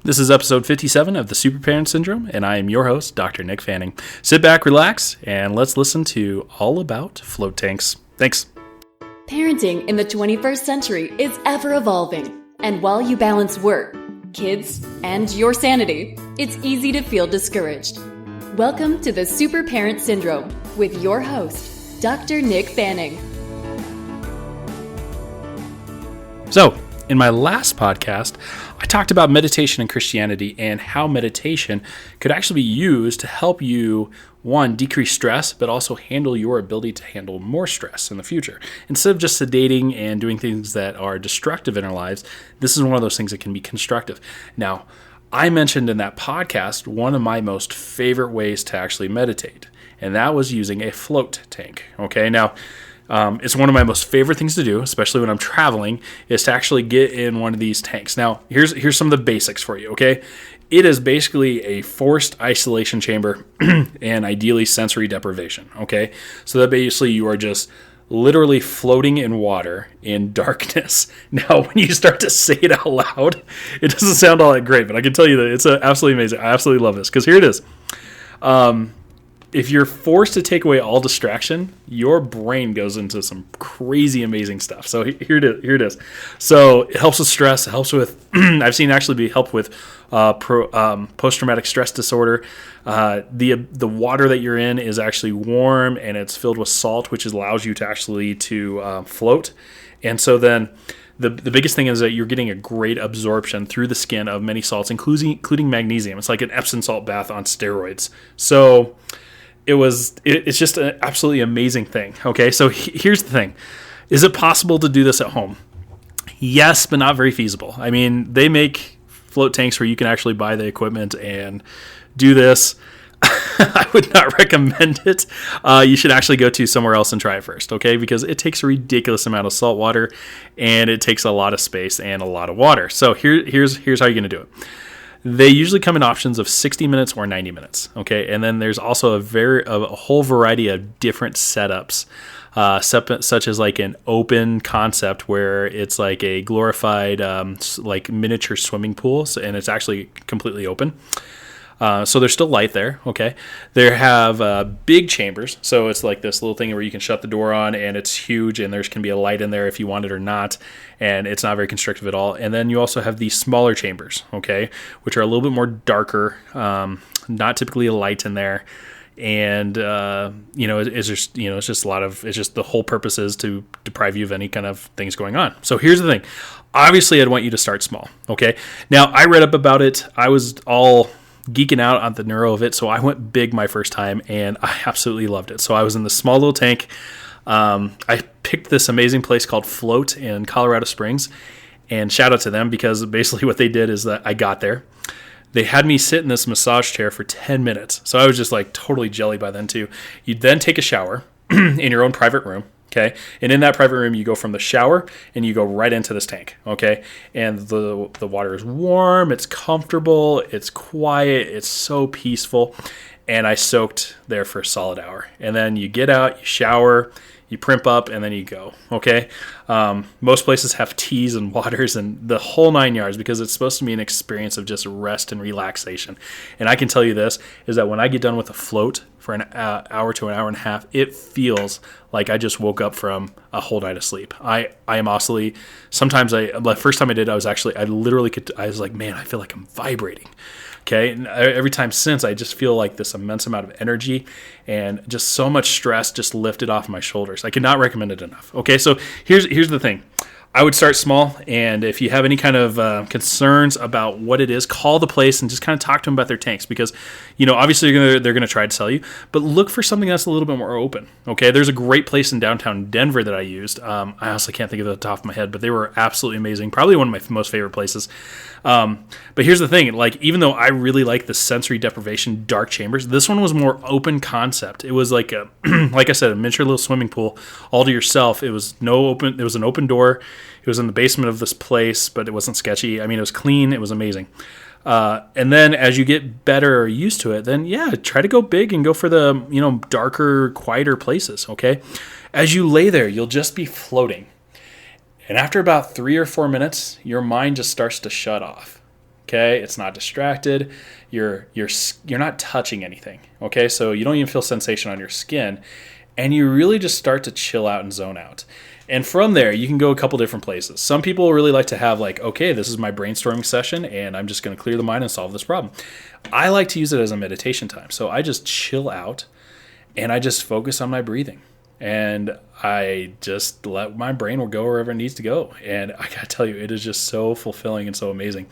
This is episode 57 of the Super Parent Syndrome, and I am your host, Dr. Nick Fanning. Sit back, relax, and let's listen to all about float tanks. Thanks. Parenting in the 21st century is ever evolving, and while you balance work, kids, and your sanity, it's easy to feel discouraged. Welcome to the Super Parent Syndrome with your host, Dr. Nick Fanning. So, in my last podcast, I talked about meditation and Christianity and how meditation could actually be used to help you, one, decrease stress, but also handle your ability to handle more stress in the future. Instead of just sedating and doing things that are destructive in our lives, this is one of those things that can be constructive. Now, I mentioned in that podcast one of my most favorite ways to actually meditate, and that was using a float tank. Okay, now, it's one of my most favorite things to do, especially when I'm traveling, is to actually get in one of these tanks. Now, here's some of the basics for you, okay? It is basically a forced isolation chamber and ideally sensory deprivation, okay? So that basically you are just literally floating in water in darkness. Now, when you start to say it out loud, it doesn't sound all that great, but I can tell you that it's absolutely amazing. I absolutely love this, because here it is. If you're forced to take away all distraction, your brain goes into some crazy, amazing stuff. So here it is. So it helps with stress. It helps with, I've seen actually be help with post-traumatic stress disorder. The water that you're in is actually warm and it's filled with salt, which allows you to actually float. And so then the biggest thing is that you're getting a great absorption through the skin of many salts, including magnesium. It's like an Epsom salt bath on steroids. So it's just an absolutely amazing thing. Okay, so here's the thing. Is it possible to do this at home? Yes, but not very feasible. I mean, they make float tanks where you can actually buy the equipment and do this. I would not recommend it. You should actually go to somewhere else and try it first, okay? Because it takes a ridiculous amount of salt water, and it takes a lot of space and a lot of water. So here's how you're going to do it. They usually come in options of 60 minutes or 90 minutes, okay? And then there's also a whole variety of different setups, such as like an open concept where it's like a glorified like miniature swimming pool, and it's actually completely open. So there's still light there, okay? They have big chambers, so it's like this little thing where you can shut the door on, and it's huge, and there can be a light in there if you want it or not, and it's not very constrictive at all. And then you also have these smaller chambers, okay, which are a little bit more darker, not typically a light in there, and it's just a lot of, it's just the whole purpose is to deprive you of any kind of things going on. So here's the thing. Obviously, I'd want you to start small, okay? Now, I read up about it. I was all geeking out on the neuro of it, so I went big my first time, and I absolutely loved it. So I was in this small little tank. I picked this amazing place called Float in Colorado Springs, and shout out to them, because basically what they did is that I got there. They had me sit in this massage chair for 10 minutes, so I was just like totally jelly by then too. You'd then take a shower in your own private room. Okay, and in that private room, you go from the shower and you go right into this tank. Okay, and the water is warm, it's comfortable, it's quiet, it's so peaceful, and I soaked there for a solid hour. And then you get out, you shower, you primp up, and then you go. Okay, most places have teas and waters and the whole 9 yards, because it's supposed to be an experience of just rest and relaxation. And I can tell you this, is that when I get done with a float for an hour to an hour and a half, it feels like I just woke up from a whole night of sleep. I am oscillating. Sometimes the first time I did, I was like, man, I feel like I'm vibrating. Okay, and every time since, I just feel like this immense amount of energy and just so much stress just lifted off my shoulders. I cannot recommend it enough. Okay, so here's the thing. I would start small, and if you have any kind of concerns about what it is, call the place and just kind of talk to them about their tanks, because, obviously they're going to try to sell you, but look for something that's a little bit more open, okay? There's a great place in downtown Denver that I used. I honestly can't think of it off the top of my head, but they were absolutely amazing, probably one of my most favorite places. But here's the thing, like, even though I really like the sensory deprivation dark chambers, this one was more open concept. It was like like I said, a miniature little swimming pool all to yourself. It was an open door. It was in the basement of this place, but it wasn't sketchy. I mean, it was clean. It was amazing. And then as you get better or used to it, then try to go big and go for the, darker, quieter places. Okay. As you lay there, you'll just be floating. And after about 3 or 4 minutes, your mind just starts to shut off. Okay, it's not distracted. You're not touching anything. Okay, so you don't even feel sensation on your skin, and you really just start to chill out and zone out. And from there, you can go a couple different places. Some people really like to have like, okay, this is my brainstorming session, and I'm just going to clear the mind and solve this problem. I like to use it as a meditation time. So I just chill out, and I just focus on my breathing. And I just let my brain go wherever it needs to go. And I got to tell you, it is just so fulfilling and so amazing.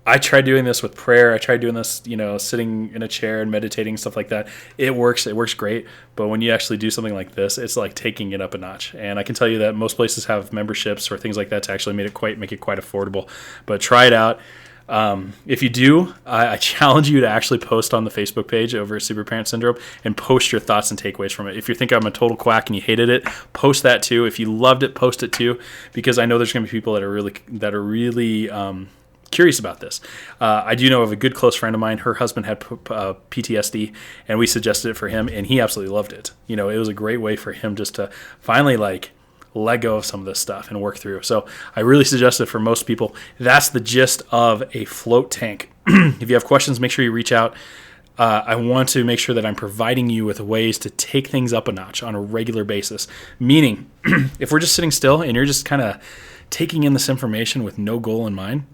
I tried doing this with prayer. I tried doing this, sitting in a chair and meditating, stuff like that. It works. It works great. But when you actually do something like this, it's like taking it up a notch. And I can tell you that most places have memberships or things like that to actually make it quite affordable. But try it out. If you do, I challenge you to actually post on the Facebook page over Super Parent Syndrome and post your thoughts and takeaways from it. If you think I'm a total quack and you hated it, post that too. If you loved it, post it too, because I know there's going to be people that are really curious about this. I do know of a good close friend of mine. Her husband had PTSD, and we suggested it for him, and he absolutely loved it. It was a great way for him just to finally let go of some of this stuff and work through. So I really suggest it for most people. That's the gist of a float tank. If you have questions, make sure you reach out. I want to make sure that I'm providing you with ways to take things up a notch on a regular basis. Meaning, if we're just sitting still and you're just kind of taking in this information with no goal in mind,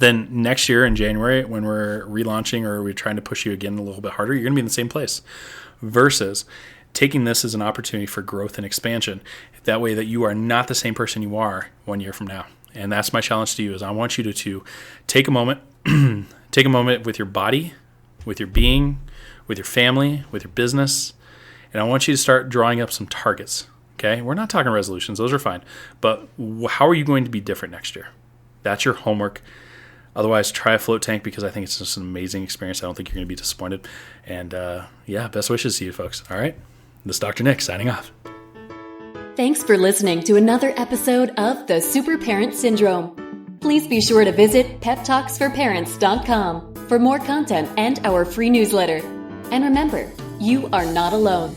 then next year in January, when we're relaunching or we're trying to push you again a little bit harder, you're going to be in the same place. Versus taking this as an opportunity for growth and expansion. That way that you are not the same person you are 1 year from now. And that's my challenge to you, is I want you to take a moment, with your body, with your being, with your family, with your business, and I want you to start drawing up some targets. Okay? We're not talking resolutions. Those are fine. But how are you going to be different next year? That's your homework. Otherwise, try a float tank, because I think it's just an amazing experience. I don't think you're going to be disappointed. And best wishes to you folks. All right. This is Dr. Nick signing off. Thanks for listening to another episode of the Super Parent Syndrome. Please be sure to visit peptalksforparents.com for more content and our free newsletter. And remember, you are not alone.